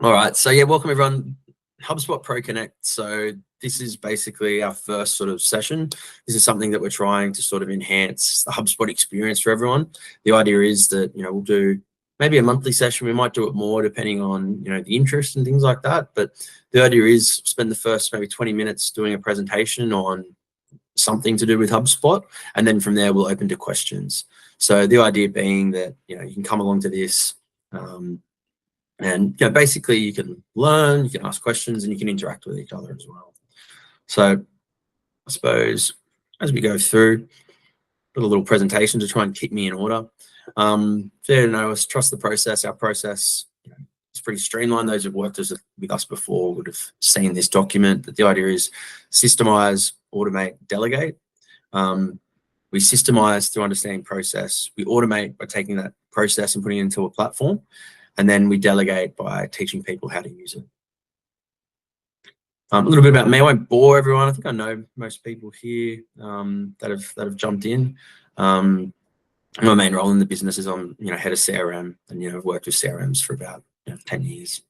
All right, so yeah, welcome everyone. HubSpot Pro Connect. So this is basically our first sort of session. This is something that we're trying to sort of enhance the HubSpot experience for everyone. The idea is that, we'll do maybe a monthly session. We might do it more depending on, the interest and things like that. But the idea is spend the first maybe 20 minutes doing a presentation on something to do with HubSpot. And then from there, we'll open to questions. So the idea being that, you can come along to this, and basically you can learn, you can ask questions, and you can interact with each other as well. So I suppose as we go through, put a little presentation to try and keep me in order. Trust the process. Our process is pretty streamlined. Those who've worked with us before would have seen this document. But the idea is systemize, automate, delegate. We systemize through understanding process. We automate by taking that process and putting it into a platform. And then we delegate by teaching people how to use it. A little bit about me. I won't bore everyone. I think I know most people here that have jumped in. My main role in the business is I'm head of CRM, and I've worked with CRMs for about 10 years.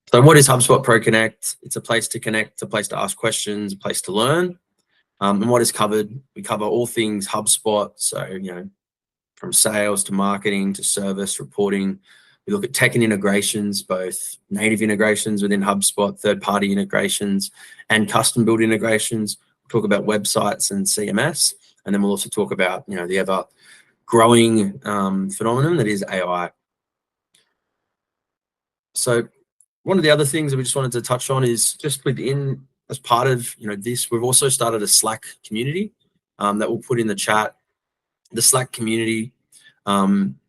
So what is HubSpot Pro Connect? It's a place to connect, a place to ask questions, a place to learn. And what is covered? We cover all things HubSpot. So from sales to marketing to service reporting. We look at tech and integrations, both native integrations within HubSpot, third-party integrations, and custom-built integrations. We'll talk about websites and CMS, and then we'll also talk about the ever-growing phenomenon that is AI. So one of the other things that we just wanted to touch on is just within, as part of this, we've also started a Slack community that we'll put in the chat. The Slack community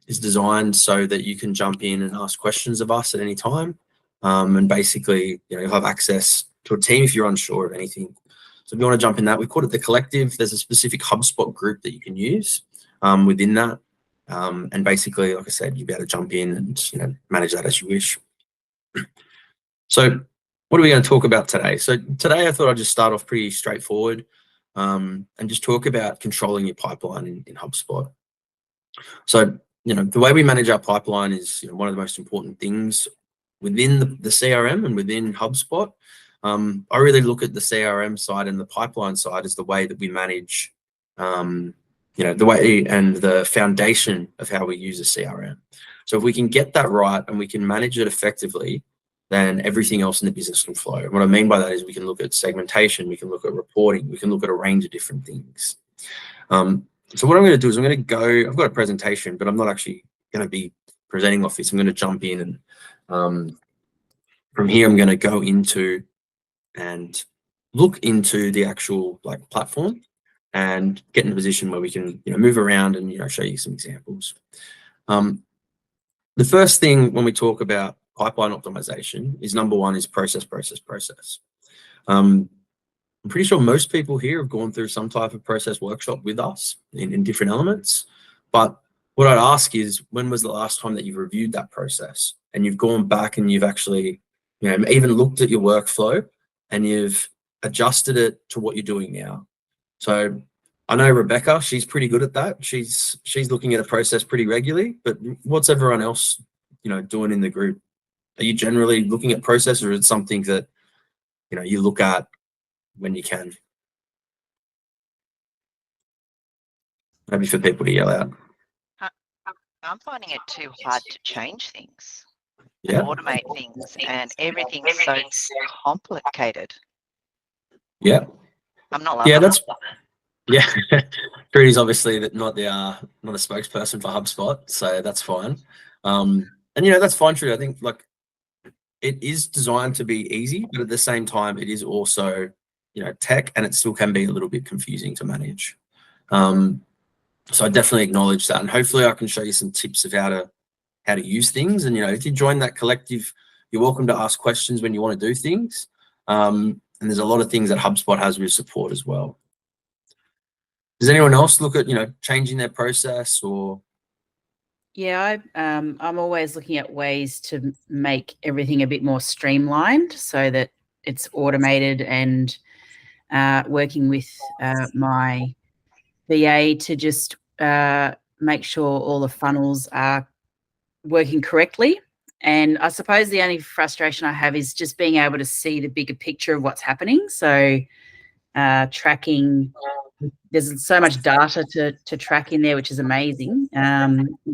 is designed so that you can jump in and ask questions of us at any time. And basically, you'll have access to a team if you're unsure of anything. So if you want to jump in that, we call it the collective. There's a specific HubSpot group that you can use within that. And basically, like I said, you'll be able to jump in and manage that as you wish. So what are we going to talk about today? So today I thought I'd just start off pretty straightforward and just talk about controlling your pipeline in HubSpot. So, the way we manage our pipeline is one of the most important things within the CRM and within HubSpot. I really look at the CRM side and the pipeline side as the way that we manage, the way and the foundation of how we use a CRM. So if we can get that right and we can manage it effectively, then everything else in the business can flow. And what I mean by that is we can look at segmentation, we can look at reporting, we can look at a range of different things. So what I'm going to do is I've got a presentation, but I'm not actually going to be presenting off this. I'm going to jump in and from here, I'm going to go into and look into the actual platform and get in a position where we can move around and show you some examples. The first thing when we talk about pipeline optimization is number one is process. I'm pretty sure most people here have gone through some type of process workshop with us in different elements. But what I'd ask is, when was the last time that you've reviewed that process and you've gone back and you've actually, even looked at your workflow and you've adjusted it to what you're doing now? So I know Rebecca, she's pretty good at that. She's looking at a process pretty regularly, but what's everyone else, doing in the group? Are you generally looking at process, or is it something that, you look at when you can? Maybe for people to yell out. I'm finding it too hard to change things, Yeah. automate things, and everything's so complicated. Yeah. I'm not loving Yeah. Trudy's obviously not a spokesperson for HubSpot, so that's fine. And that's fine, Trudy. I think it is designed to be easy, but at the same time, it is also tech, and it still can be a little bit confusing to manage. So I definitely acknowledge that, and hopefully I can show you some tips of how to use things. And if you join that collective, you're welcome to ask questions when you want to do things. And there's a lot of things that HubSpot has with support as well. Does anyone else look at changing their process or? Yeah, I'm always looking at ways to make everything a bit more streamlined so that it's automated, and working with my VA to just make sure all the funnels are working correctly And I suppose the only frustration I have is just being able to see the bigger picture of what's happening. So tracking, there's so much data to track in there, which is amazing.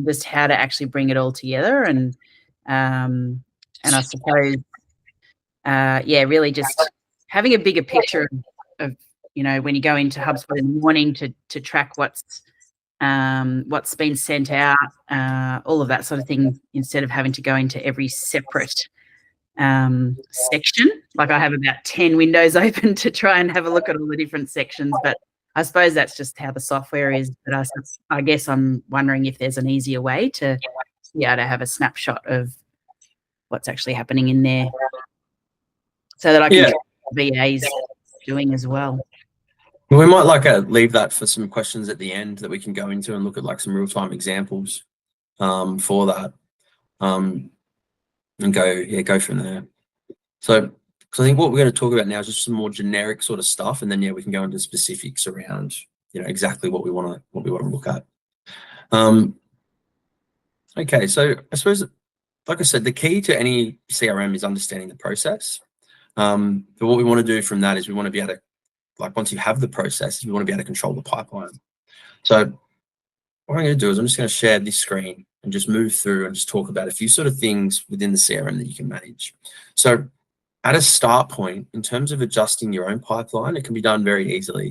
Just how to actually bring it all together, and I suppose, yeah, really just having a bigger picture of, you know, when you go into HubSpot in the morning to track what's been sent out, all of that sort of thing, instead of having to go into every separate section. Like I have about 10 windows open to try and have a look at all the different sections, but I suppose that's just how the software is. But I guess I'm wondering if there's an easier way to be able to have a snapshot of what's actually happening in there, so that I can track what VAs doing as well. Well, we might leave that for some questions at the end that we can go into and look at like some real-time examples for that, and go from there. So I think what we're going to talk about now is just some more generic sort of stuff, and then we can go into specifics around exactly what we want to look at. Okay, so I suppose, like I said, the key to any CRM is understanding the process. But what we want to do from that is we want to be able to, like, once you have the process, we want to be able to control the pipeline. So what I'm going to do is I'm just going to share this screen and just move through and just talk about a few sort of things within the CRM that you can manage. So at a start point, in terms of adjusting your own pipeline, it can be done very easily.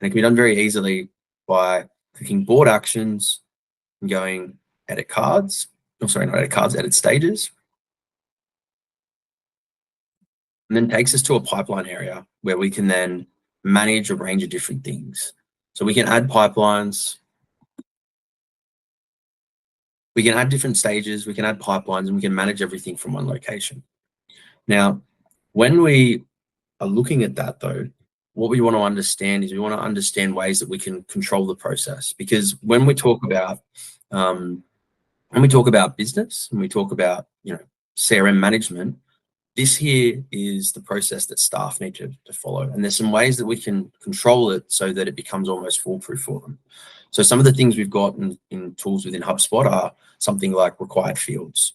And it can be done very easily by clicking board actions and going edit cards. Oh, sorry, not edit cards, edit stages. And then takes us to a pipeline area where we can then manage a range of different things. So we can add pipelines, we can add different stages, we can add pipelines, and we can manage everything from one location. Now, when we are looking at that though, what we want to understand is we want to understand ways that we can control the process. Because when we talk about business, and we talk about CRM management, this here is the process that staff need to follow. And there's some ways that we can control it so that it becomes almost foolproof for them. So some of the things we've got in tools within HubSpot are something like required fields.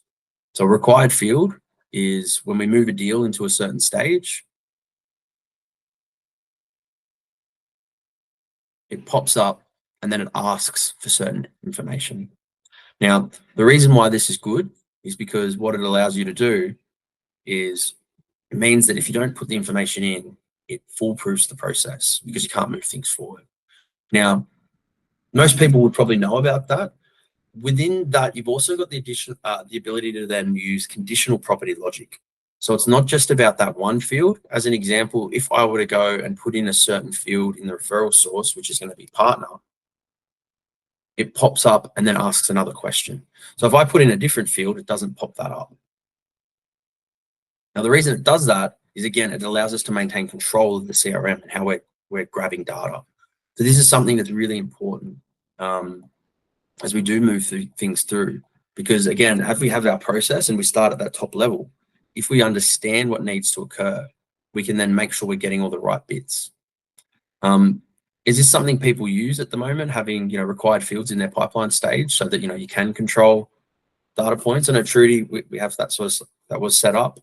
So a required field is when we move a deal into a certain stage, it pops up and then it asks for certain information. Now, the reason why this is good is because what it allows you to do is it means that if you don't put the information in, it foolproofs the process because you can't move things forward. Now, most people would probably know about that. Within that, you've also got the ability to then use conditional property logic. So it's not just about that one field. As an example, if I were to go and put in a certain field in the referral source, which is going to be partner, it pops up and then asks another question. So if I put in a different field, it doesn't pop that up. Now, the reason it does that is, again, it allows us to maintain control of the CRM and how we're grabbing data. So this is something that's really important as we do move things through, because again, if we have our process and we start at that top level, if we understand what needs to occur, we can then make sure we're getting all the right bits. Is this something people use at the moment, having required fields in their pipeline stage so that you can control data points? I know Trudy, we have that that was set up.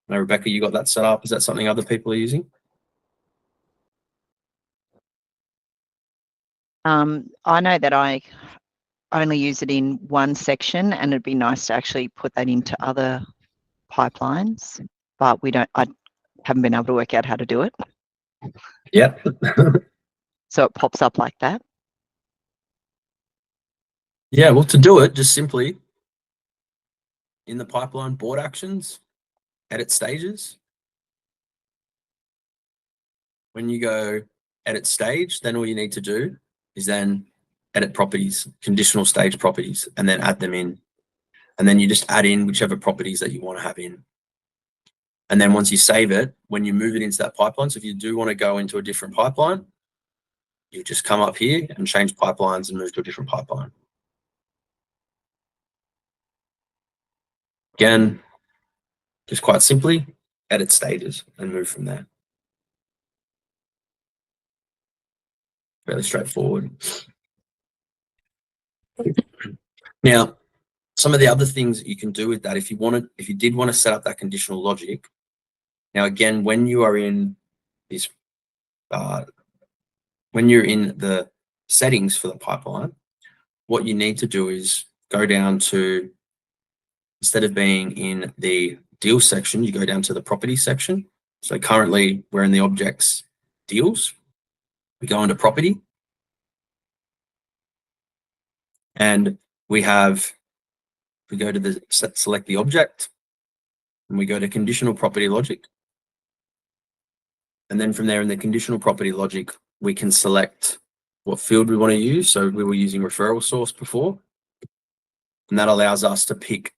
I know Rebecca, you got that set up. Is that something other people are using? I know that I only use it in one section, and it'd be nice to actually put that into other pipelines, but I haven't been able to work out how to do it. Yeah. So it pops up like that. Yeah, well, to do it, just simply in the pipeline, board actions, edit stages. When you go edit stage, then all you need to do is then edit properties, conditional stage properties, and then add them in. And then you just add in whichever properties that you want to have in. And then once you save it, when you move it into that pipeline, so if you do want to go into a different pipeline, you just come up here and change pipelines and move to a different pipeline. Again, just quite simply, edit stages and move from there. Fairly straightforward. Now, some of the other things that you can do with that, if you did want to set up that conditional logic. Now, again, when you are in this, when you're in the settings for the pipeline, what you need to do is go down to, instead of being in the deals section, you go down to the property section. So currently we're in the objects deals. We go into property, and we go to the select the object, and we go to conditional property logic. And then from there, in the conditional property logic, we can select what field we want to use. So we were using referral source before, and that allows us to pick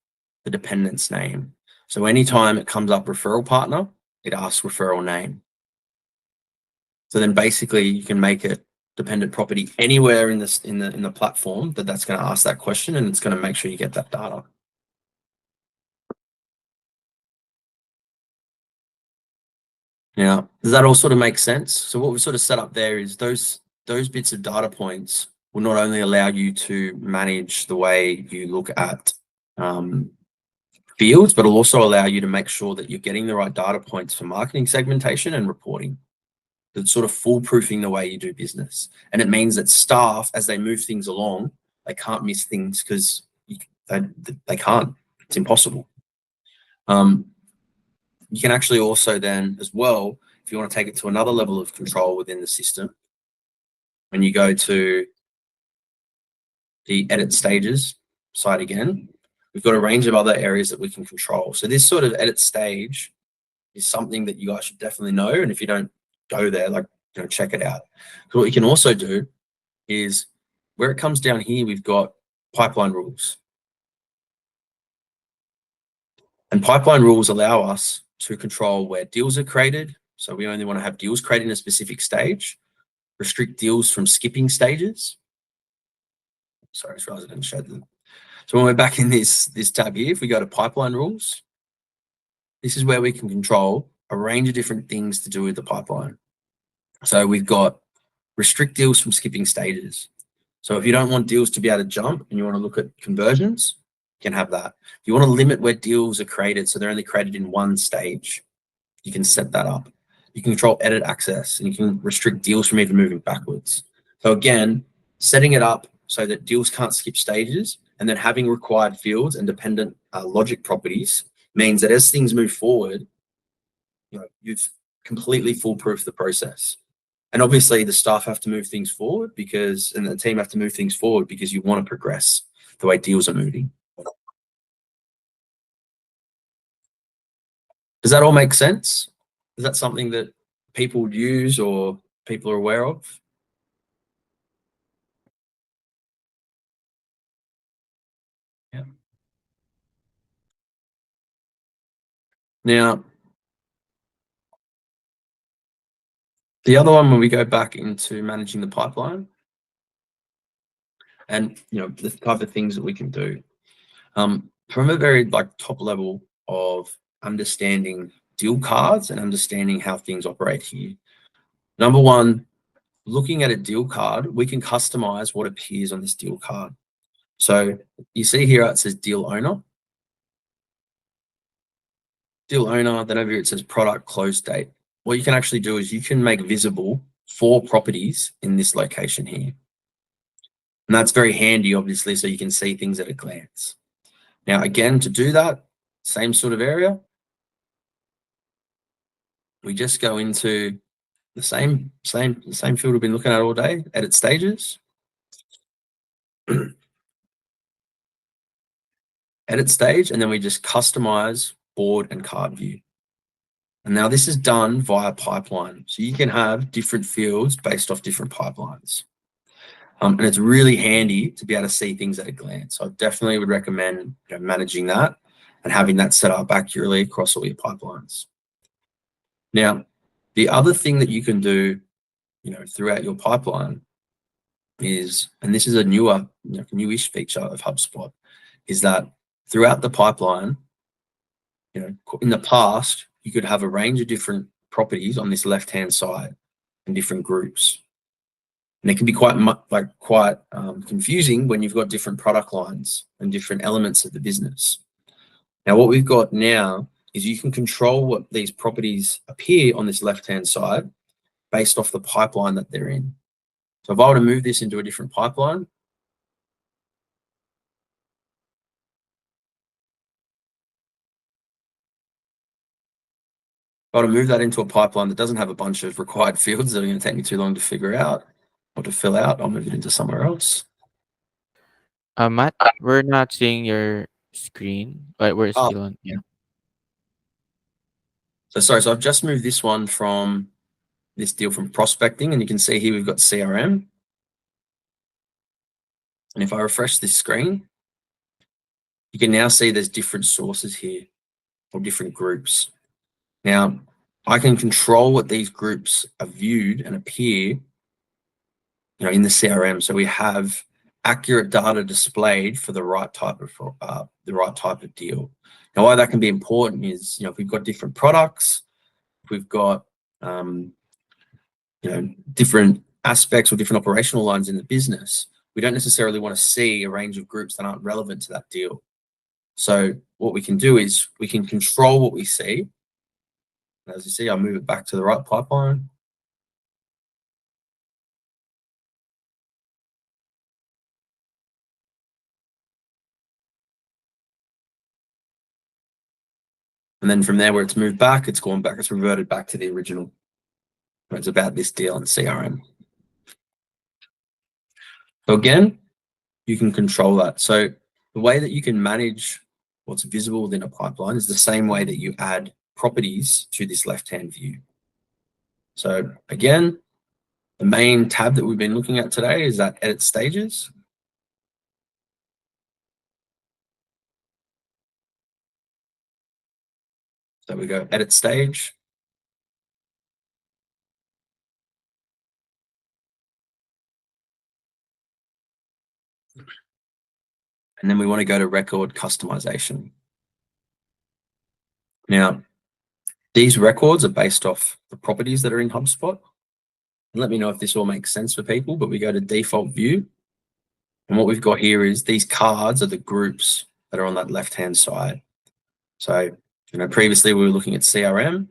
the dependent's name. So anytime it comes up referral partner, it asks referral name. So then basically you can make it dependent property anywhere in the platform that's going to ask that question, and it's going to make sure you get that data. Now, does that all sort of make sense? So what we sort of set up there is those bits of data points will not only allow you to manage the way you look at fields, but it'll also allow you to make sure that you're getting the right data points for marketing segmentation and reporting. It's sort of foolproofing the way you do business. And it means that staff, as they move things along, they can't miss things because they can't. It's impossible. You can actually also then, as well, if you want to take it to another level of control within the system, when you go to the edit stages side again, we've got a range of other areas that we can control. So this sort of edit stage is something that you guys should definitely know. And if you don't, go there, check it out. So what you can also do is, where it comes down here, we've got pipeline rules. And pipeline rules allow us to control where deals are created. So we only want to have deals created in a specific stage, restrict deals from skipping stages. Sorry, I didn't show them. So when we're back in this tab here, if we go to pipeline rules, this is where we can control a range of different things to do with the pipeline. So we've got restrict deals from skipping stages. So if you don't want deals to be able to jump and you want to look at conversions, you can have that. If you want to limit where deals are created, so they're only created in one stage, you can set that up. You can control edit access, and you can restrict deals from even moving backwards. So again, setting it up so that deals can't skip stages, and then having required fields and dependent logic properties means that as things move forward, you've completely foolproof the process. And obviously the staff have to move things forward and the team have to move things forward because you want to progress the way deals are moving. Does that all make sense? Is that something that people would use or people are aware of? Yeah. Now, the other one, when we go back into managing the pipeline and the type of things that we can do, from a very top level of understanding deal cards and understanding how things operate here. Number one, looking at a deal card, we can customize what appears on this deal card. So you see here it says deal owner. Deal owner, then over here it says product close date. What you can actually do is you can make visible 4 properties in this location here. And that's very handy, obviously, so you can see things at a glance. Now, again, to do that, same sort of area, we just go into the same field we've been looking at all day, edit stages. Edit stage, and then we just customize board and card view. And now this is done via pipeline. So you can have different fields based off different pipelines. And it's really handy to be able to see things at a glance. So I definitely would recommend managing that and having that set up accurately across all your pipelines. Now, the other thing that you can do, throughout your pipeline is, and this is a newish feature of HubSpot, is that throughout the pipeline, in the past, you could have a range of different properties on this left-hand side in different groups. And it can be quite confusing when you've got different product lines and different elements of the business. Now, what we've got now is you can control what these properties appear on this left-hand side based off the pipeline that they're in. So if I were to move this into a different pipeline, if I were to move that into a pipeline that doesn't have a bunch of required fields that are going to take me too long to figure out or to fill out, I'll move it into somewhere else. Matt, we're not seeing your screen, but we're still on. Yeah. So I've just moved this one from this deal from prospecting, and you can see here we've got CRM. And if I refresh this screen, you can now see there's different sources here or different groups. Now, I can control what these groups are viewed and appear, in the CRM. So we have accurate data displayed for the right type of deal. Now, why that can be important is, if we've got different products, if we've got different aspects or different operational lines in the business, we don't necessarily want to see a range of groups that aren't relevant to that deal. So what we can do is we can control what we see. As you see, I'll move it back to the right pipeline. And then from there, where it's moved back, it's gone back, it's reverted back to the original. It's about this deal in CRM. So again, you can control that. So the way that you can manage what's visible within a pipeline is the same way that you add properties to this left-hand view. So again, the main tab that we've been looking at today is that edit stages. So we go edit stage. And then we want to go to record customization. Now, these records are based off the properties that are in HubSpot. And let me know if this all makes sense for people, but we go to default view. And what we've got here is these cards are the groups that are on that left-hand side. So, previously we were looking at CRM.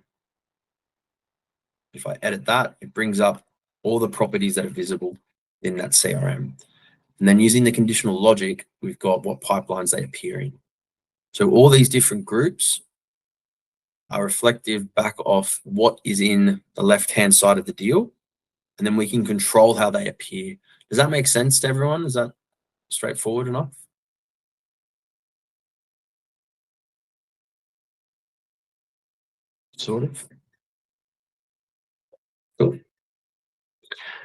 If I edit that, it brings up all the properties that are visible in that CRM. And then using the conditional logic, we've got what pipelines they appear in. So all these different groups are reflective back off what is in the left-hand side of the deal. And then we can control how they appear. Does that make sense to everyone? Is that straightforward enough? Sort of. Cool.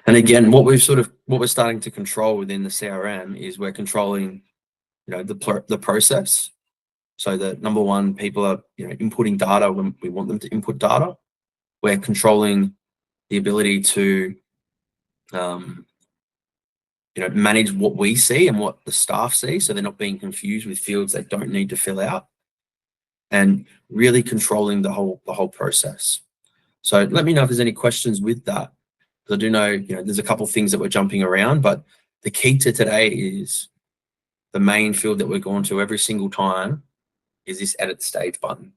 And again, what we're starting to control within the CRM is we're controlling, the process. So that number one, people are, inputting data when we want them to input data. We're controlling the ability to, manage what we see and what the staff see, so they're not being confused with fields they don't need to fill out, and really controlling the whole process. So let me know if there's any questions with that. Because I do know, there's a couple of things that we're jumping around, but the key to today is the main field that we're going to every single time is this edit stage button.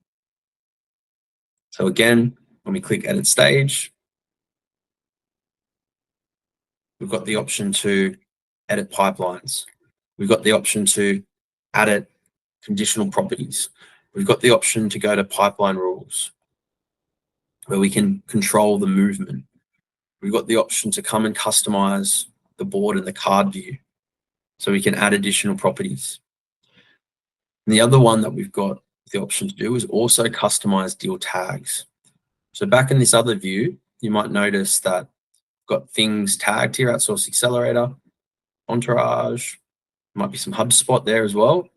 So again, when we click edit stage, we've got the option to edit pipelines. We've got the option to edit conditional properties. We've got the option to go to pipeline rules, where we can control the movement. We've got the option to come and customize the board and the card view, so we can add additional properties. And the other one that we've got the option to do is also customize deal tags. So back in this other view, you might notice that we've got things tagged here: Outsource Accelerator, Entourage, might be some HubSpot there as well.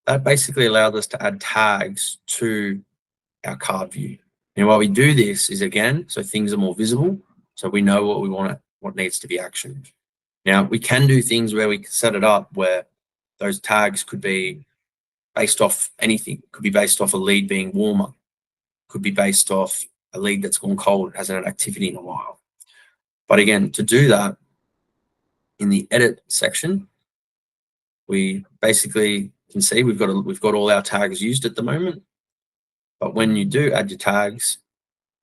That basically allowed us to add tags to our card view. And while we do this is, again, so things are more visible, so we know what we want, what needs to be actioned. Now, we can do things where we can set it up where those tags could be based off anything. Could be based off a lead being warmer. Could be based off a lead that's gone cold, hasn't had activity in a while. But again, to do that, in the edit section, we basically can see we've got all our tags used at the moment. But when you do add your tags,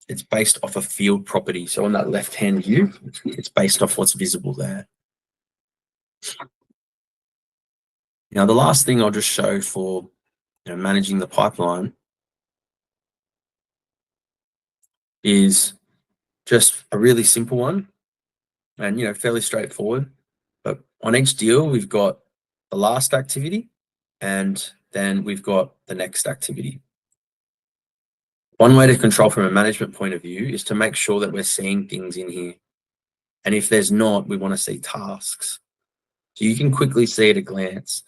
it's based off a field property. So on that left-hand view, it's based off what's visible there. Now, the last thing I'll just show for managing the pipeline is just a really simple one and fairly straightforward. But on each deal, we've got the last activity and then we've got the next activity. One way to control from a management point of view is to make sure that we're seeing things in here. And if there's not, we want to see tasks. So you can quickly see at a glance.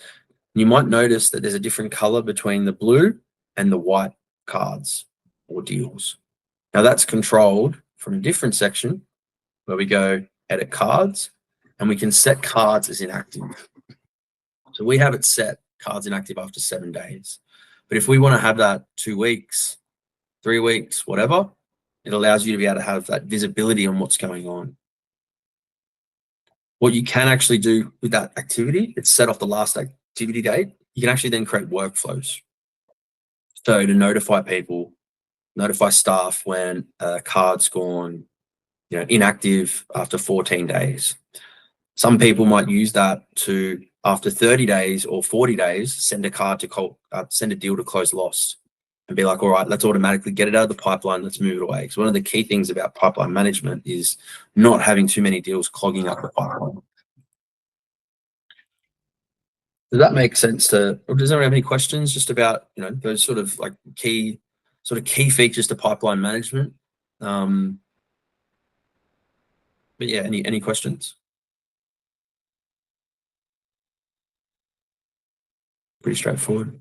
You might notice that there's a different color between the blue and the white cards or deals. Now that's controlled from a different section where we go edit cards and we can set cards as inactive. So we have it set cards inactive after 7 days. But if we want to have that 2 weeks, 3 weeks, whatever, it allows you to be able to have that visibility on what's going on. What you can actually do with that activity, it's set off the last activity date. You can actually then create workflows. So to notify people, notify staff when a card's gone, inactive after 14 days. Some people might use that to, after 30 days or 40 days, send a deal to close lost and be like, all right, let's automatically get it out of the pipeline. Let's move it away. Because one of the key things about pipeline management is not having too many deals clogging up the pipeline. Does that make sense or does anyone have any questions just about, those sort of like key features to pipeline management? But yeah, any questions? Pretty straightforward.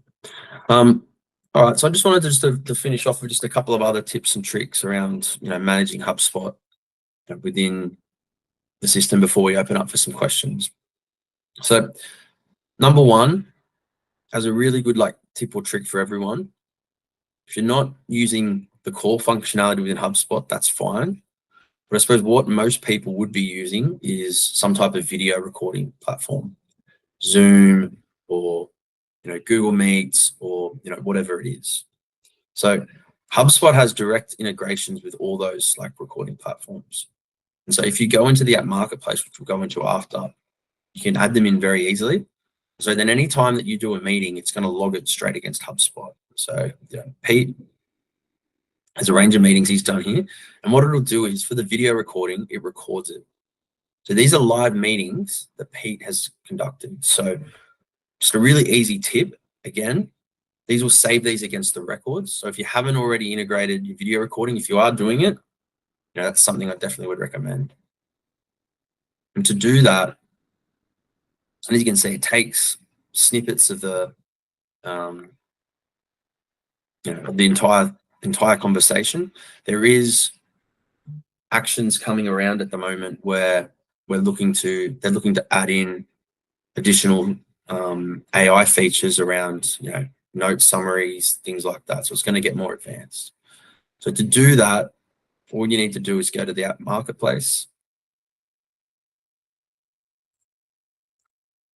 All right, so I just wanted to finish off with just a couple of other tips and tricks around managing HubSpot within the system before we open up for some questions. So number one, as a really good tip or trick for everyone, if you're not using the core functionality within HubSpot, that's fine. But I suppose what most people would be using is some type of video recording platform, Zoom or Google Meets or whatever it is. So HubSpot has direct integrations with all those recording platforms. And so if you go into the app marketplace, which we'll go into after, you can add them in very easily. So then any time that you do a meeting, it's going to log it straight against HubSpot. So Pete has a range of meetings he's done here. And what it'll do is for the video recording, it records it. So these are live meetings that Pete has conducted. So just a really easy tip, again, these will save these against the records. So if you haven't already integrated your video recording, if you are doing it, that's something I definitely would recommend. And to do that, and as you can see, it takes snippets of the entire conversation. There is actions coming around at the moment where they're looking to add in additional AI features around note summaries, things like that. So it's going to get more advanced. So to do that, all you need to do is go to the app marketplace.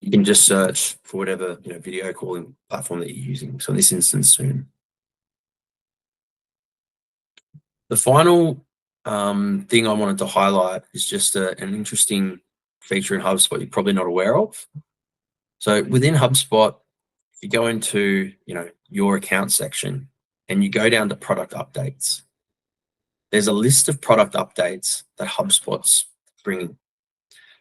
You can just search for whatever video calling platform that you're using. So in this instance, Zoom. The final thing I wanted to highlight is just an interesting feature in HubSpot you're probably not aware of. So within HubSpot, if you go into your account section and you go down to product updates, there's a list of product updates that HubSpot's bringing.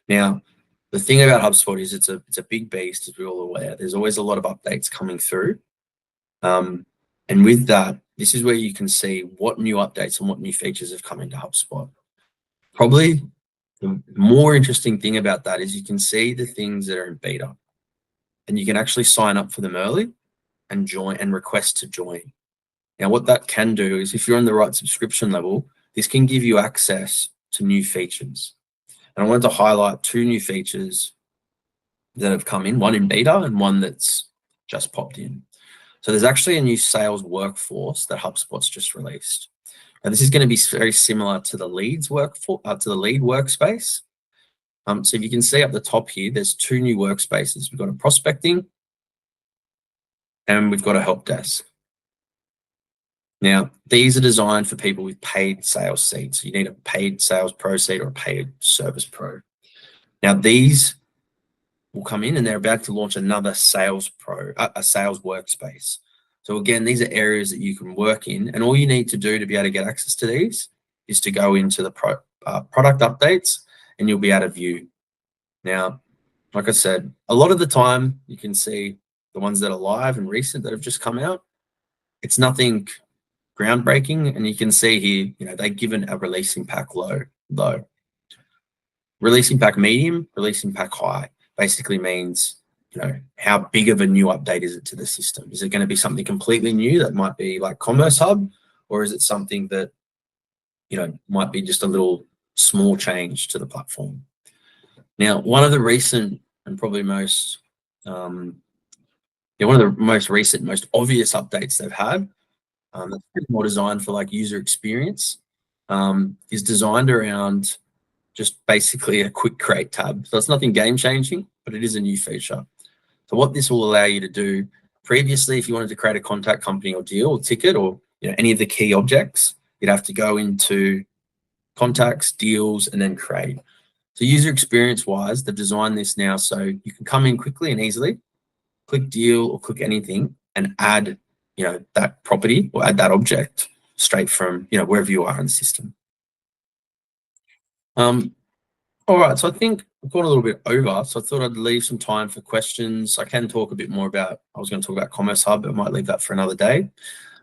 Now, the thing about HubSpot is it's a big beast, as we're all aware. There's always a lot of updates coming through. And with that, this is where you can see what new updates and what new features have come into HubSpot. Probably the more interesting thing about that is you can see the things that are in beta. And you can actually sign up for them early and join and request to join. Now, what that can do is if you're on the right subscription level, this can give you access to new features. And I wanted to highlight 2 new features that have come in, one in beta and one that's just popped in. So there's actually a new sales workforce that HubSpot's just released. Now, this is going to be very similar to the lead workspace, So if you can see up the top here, there's 2 new workspaces. We've got a prospecting and we've got a help desk. Now, these are designed for people with paid sales seats. You need a paid sales pro seat or a paid service pro. Now, these will come in and they're about to launch another sales pro, a sales workspace. So again, these are areas that you can work in, and all you need to do to be able to get access to these is to go into the product updates and you'll be able to view. Now, like I said, a lot of the time you can see the ones that are live and recent that have just come out. It's nothing groundbreaking, and you can see here, you know, they've given a releasing pack low. Releasing pack medium, releasing pack high basically means, you know, how big of a new update is it to the system? Is it going to be something completely new that might be like Commerce Hub, or is it something that, you know, might be just a little small change to the platform? Now, one of the recent and probably most, one of the most recent, most obvious updates they've had, that's more designed for like user experience, is designed around just basically a quick create tab. So it's nothing game changing, but it is a new feature. So what this will allow you to do, previously, if you wanted to create a contact, company or deal or ticket, or, you know, any of the key objects, you'd have to go into contacts, deals, and then create. So user experience wise, they've designed this now so you can come in quickly and easily, click deal or click anything and add, you know, that property or add that object straight from, you know, wherever you are in the system. All right, so I think I've gone a little bit over, so I thought I'd leave some time for questions. I can talk a bit more about, I was going to talk about Commerce Hub, but I might leave that for another day.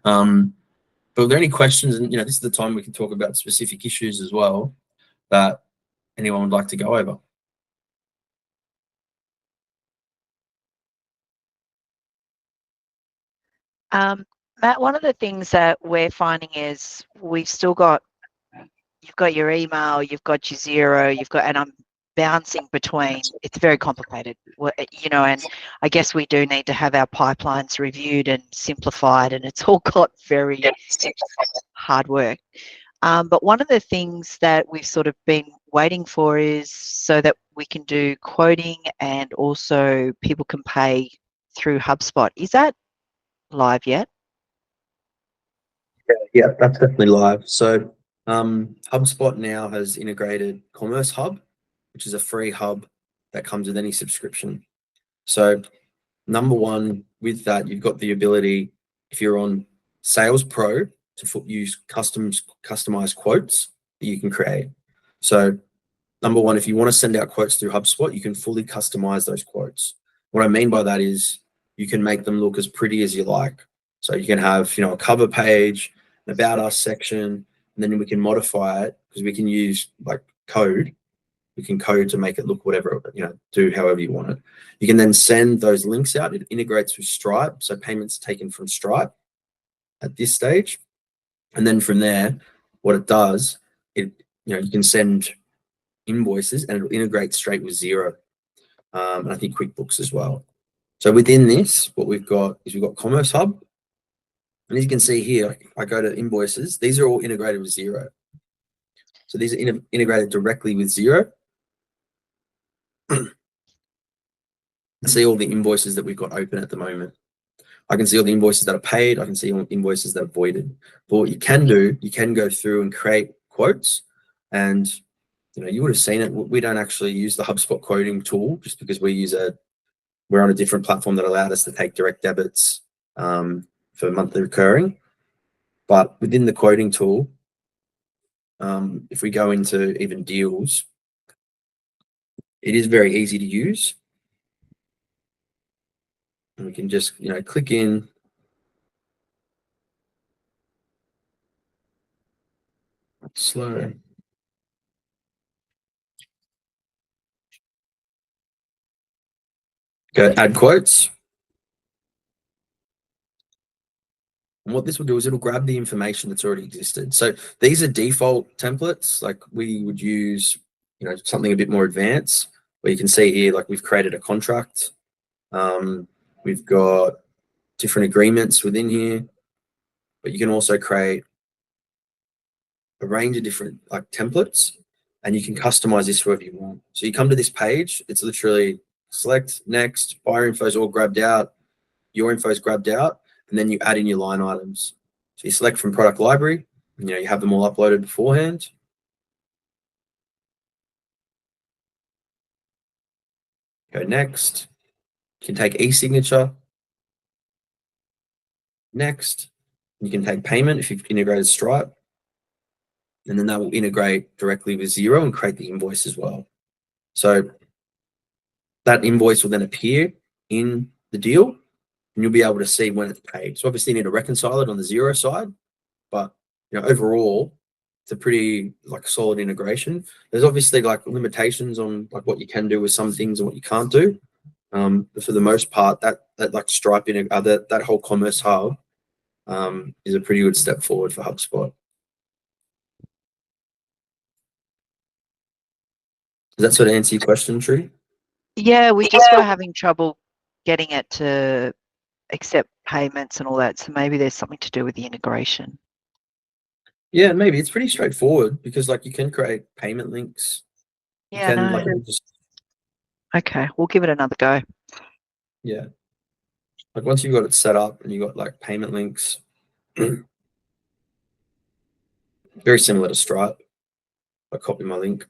But are there any questions? And, you know, this is the time we can talk about specific issues as well that anyone would like to go over. Matt, one of the things that we're finding is we've still got, you've got your email, you've got your Xero, you've got, and I'm bouncing between, it's very complicated, you know, and I guess we do need to have our pipelines reviewed and simplified, and it's all got very hard work. But one of the things that we've sort of been waiting for is so that we can do quoting and also people can pay through HubSpot. Is that live yet? Yeah, that's definitely live. So HubSpot now has integrated Commerce Hub, which is a free hub that comes with any subscription. So number one, with that, you've got the ability, if you're on Sales Pro, to use customized quotes that you can create. So number one, if you want to send out quotes through HubSpot, you can fully customize those quotes. What I mean by that is you can make them look as pretty as you like. So you can have, you know, a cover page, an about us section, and then we can modify it because we can use like code. We can code to make it look whatever, you know, do however you want it. You can then send those links out. It integrates with Stripe. So payments taken from Stripe at this stage. And then from there, what it does, you know, you can send invoices and it'll integrate straight with Xero. And I think QuickBooks as well. So within this, what we've got is we've got Commerce Hub. And as you can see here, I go to invoices. These are all integrated with Xero. So these are integrated directly with Xero. See all the invoices that we've got open at the moment. I can see all the invoices that are paid. I can see all invoices that are voided. But what you can do, you can go through and create quotes. And, you know, you would have seen it. We don't actually use the HubSpot quoting tool just because we're on a different platform that allowed us to take direct debits for monthly recurring. But within the quoting tool, if we go into even deals, it is very easy to use. And we can just, you know, click in. Slow. Go add quotes. And what this will do is it'll grab the information that's already existed. So these are default templates. Like we would use, you know, something a bit more advanced, where you can see here, like we've created a contract. We've got different agreements within here, but you can also create a range of different like templates. and you can customize this however you want. So you come to this page, it's literally select, next, buyer info is all grabbed out, your info is grabbed out, and then you add in your line items. So you select from product library, and, you have them all uploaded beforehand. Go next. You can take e-signature. Next. You can take payment if you've integrated Stripe. And then that will integrate directly with Xero and create the invoice as well. So that invoice will then appear in the deal, and you'll be able to see when it's paid. So obviously you need to reconcile it on the Xero side, but overall, it's a pretty solid integration. There's obviously limitations on what you can do with some things and what you can't do. But for the most part, that Stripe that whole commerce hub is a pretty good step forward for HubSpot. Does that sort of answer your question, Tree? Yeah, we just were having trouble getting it to accept payments and all that. So maybe there's something to do with the integration. Yeah, maybe it's pretty straightforward because you can create payment links. Yeah, You can no. Okay, we'll give it another go. Yeah. Once you've got it set up and you've got payment links, very similar to Stripe. I copy my link.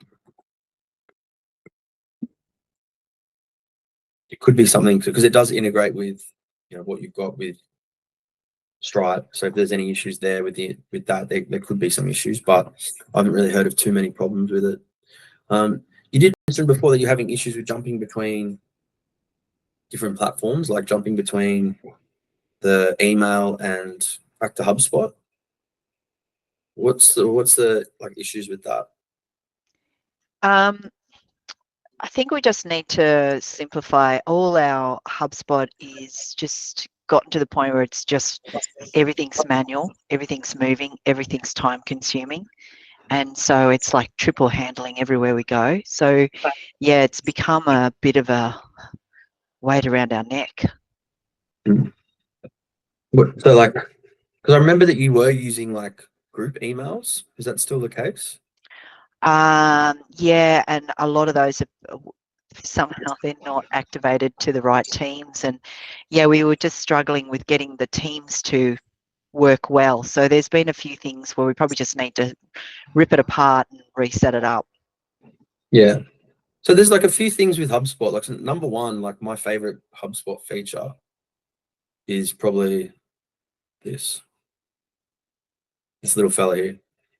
It could be something because it does integrate with what you've got with Stripe. So if there's any issues there with that, there could be some issues, but I haven't really heard of too many problems with it. You did mention before that you're having issues with jumping between different platforms, like jumping between the email and back to HubSpot. What's the issues with that? I think we just need to simplify. All our HubSpot is just gotten to the point where it's just everything's manual, everything's moving, everything's time consuming. And so it's like triple handling everywhere we go. So yeah, it's become a bit of a weight around our neck. So because I remember that you were using group emails. Is that still the case? Yeah, and a lot of those are somehow they're not activated to the right teams, and yeah, we were just struggling with getting the teams to work well. So there's been a few things where we probably just need to rip it apart and reset it up. Yeah. So there's a few things with HubSpot. Number one, my favorite HubSpot feature is probably this little fella here,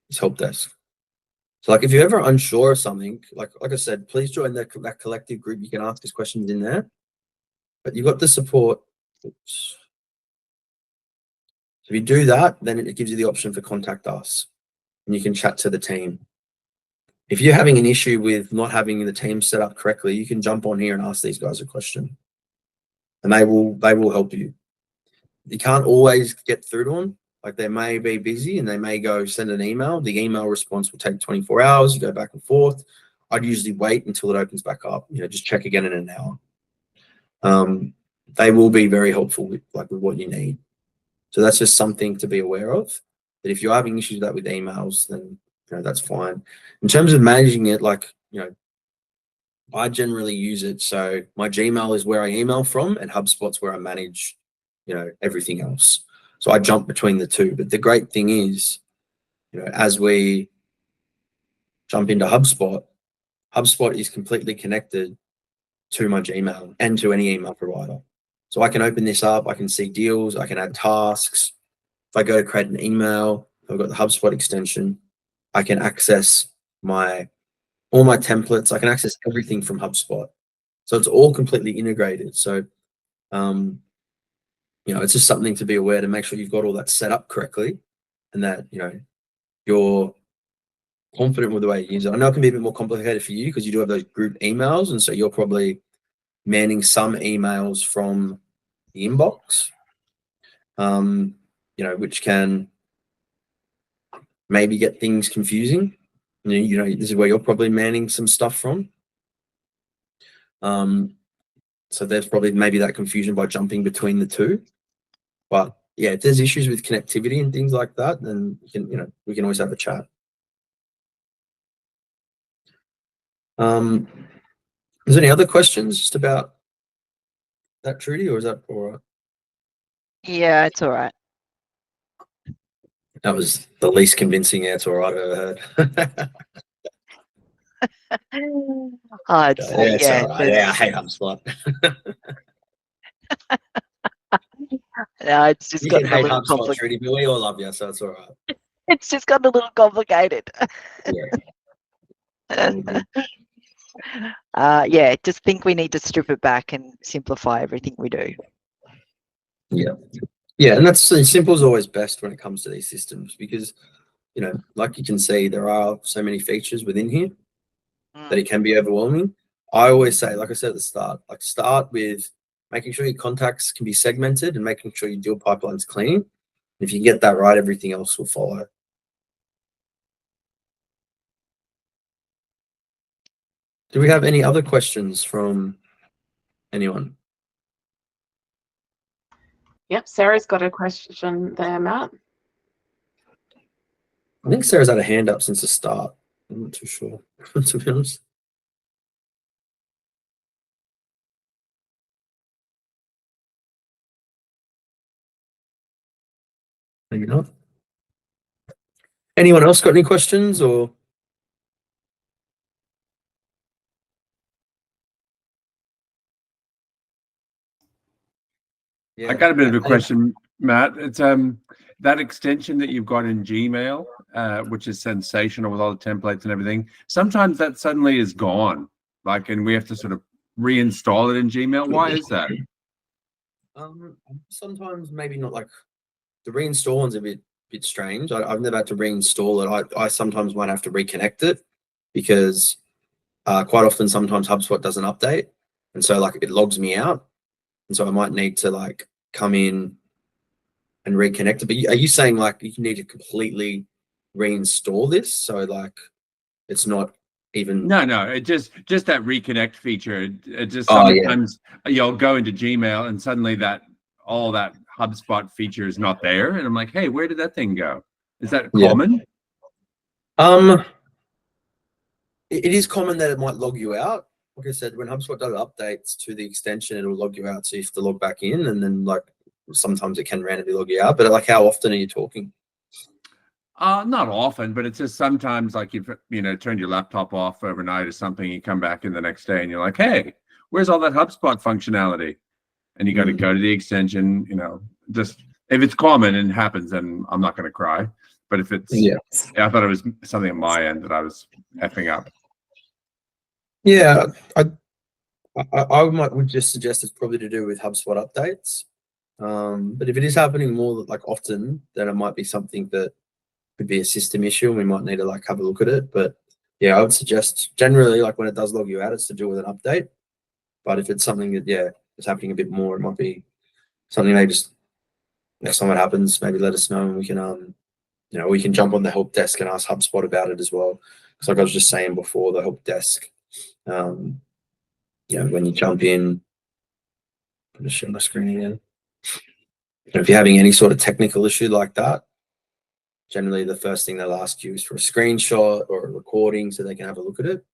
this help desk. So if you're ever unsure of something, like I said, please join that collective group. You can ask us questions in there, but you've got the support. Oops. So if you do that, then it gives you the option for contact us, and you can chat to the team. If you're having an issue with not having the team set up correctly, you can jump on here and ask these guys a question, and they will help you. You can't always get through to them. They may be busy and they may go send an email. The email response will take 24 hours. You go back and forth. I'd usually wait until it opens back up. Just check again in an hour. They will be very helpful with what you need. So that's just something to be aware of. That if you're having issues with that with emails, then that's fine. In terms of managing it, I generally use it. So my Gmail is where I email from, and HubSpot's where I manage, everything else. So I jump between the two. But the great thing is, as we jump into HubSpot, HubSpot is completely connected to my Gmail and to any email provider. So I can open this up, I can see deals, I can add tasks. If I go to create an email, I've got the HubSpot extension, I can access all my templates, I can access everything from HubSpot. So it's all completely integrated. So, it's just something to be aware to make sure you've got all that set up correctly and that, you're confident with the way you use it. I know it can be a bit more complicated for you because you do have those group emails. And so you're probably manning some emails from the inbox, which can maybe get things confusing. This is where you're probably manning some stuff from. So there's probably maybe that confusion by jumping between the two. But yeah, if there's issues with connectivity and things like that, then we can always have a chat. Is there any other questions just about that, Trudy, or is that all right? Yeah, it's all right. That was the least convincing answer I've ever heard. Oh, it's Yeah, it's yeah, all right. Yeah, I hate HubSpot. no, it's just You can gotten a hate little HubSpot, complicated. Trudy, but we all love you, so it's all right. It's just gotten a little complicated. Yeah. Yeah, just think we need to strip it back and simplify everything we do. Yeah. Yeah, and that's simple is always best when it comes to these systems because, you know, like you can see, there are so many features within here that it can be overwhelming. I always say, like I said at the start, like start with making sure your contacts can be segmented and making sure your deal pipeline's clean. If you get that right, everything else will follow. Do we have any other questions from anyone? Yep, Sarah's got a question there, Matt. I think Sarah's had a hand up since the start. I'm not too sure, to be honest. Maybe not. Anyone else got any questions or? Yeah. I got a bit of a question, Matt. It's that extension that you've got in Gmail, which is sensational with all the templates and everything. Sometimes that suddenly is gone, like, and we have to sort of reinstall it in Gmail. Why is that? Sometimes maybe not. Like the reinstall one's a bit strange. I've never had to reinstall it. I sometimes might have to reconnect it because quite often sometimes HubSpot doesn't update, and so like it logs me out, and so I might need to like come in and reconnect it. But are you saying like you need to completely reinstall this? So like it's not even. No, it just that reconnect feature. It just Oh, yeah. sometimes you'll go into Gmail and suddenly all that HubSpot feature is not there, and I'm like, hey, where did that thing go? Is that common? It is common that it might log you out. Like I said, when HubSpot does updates to the extension, it'll log you out. So you have to log back in, and then like sometimes it can randomly log you out. But like, how often are you talking? Not often, but it's just sometimes like you've turned your laptop off overnight or something. You come back in the next day and you're like, hey, where's all that HubSpot functionality? And you got to go to the extension. Just if it's common and happens, then I'm not going to cry. But if it's, I thought it was something on my end that I was effing up. Yeah, I would just suggest it's probably to do with HubSpot updates. But if it is happening more like often, then it might be something that could be a system issue, and we might need to like have a look at it. But yeah, I would suggest generally like when it does log you out, it's to do with an update. But if it's something that is happening a bit more, it might be something maybe just next time it happens, maybe let us know and we can we can jump on the help desk and ask HubSpot about it as well. Because like I was just saying before, the help desk, when you jump in, I'm just share my screen again. If you're having any sort of technical issue like that, generally the first thing they'll ask you is for a screenshot or a recording so they can have a look at it,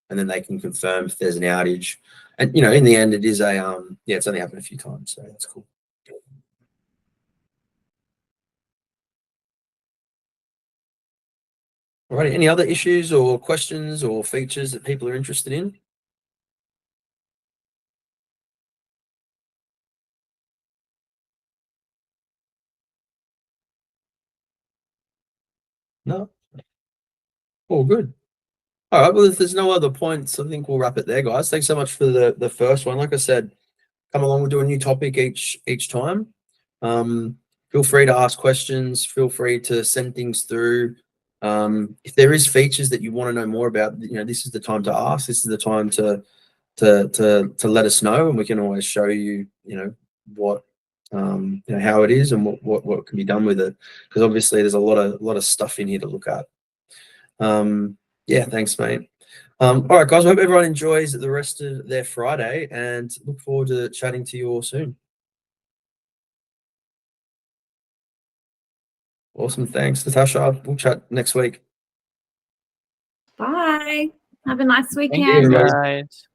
and then they can confirm if there's an outage. And in the end, it is it's only happened a few times, so that's cool. All right, any other issues or questions or features that people are interested in? No? All good. All right, well, if there's no other points, I think we'll wrap it there, guys. Thanks so much for the first one. Like I said, come along, we'll do a new topic each time. Feel free to ask questions. Feel free to send things through. If there is features that you want to know more about, this is the time to ask. This is the time to let us know, and we can always show you, what how it is and what can be done with it. Because obviously, there's a lot of stuff in here to look at. Yeah, thanks, mate. All right, guys. I hope everyone enjoys the rest of their Friday, and look forward to chatting to you all soon. Awesome. Thanks, Natasha. We'll chat next week. Bye. Have a nice Thank weekend. you, guys. guys.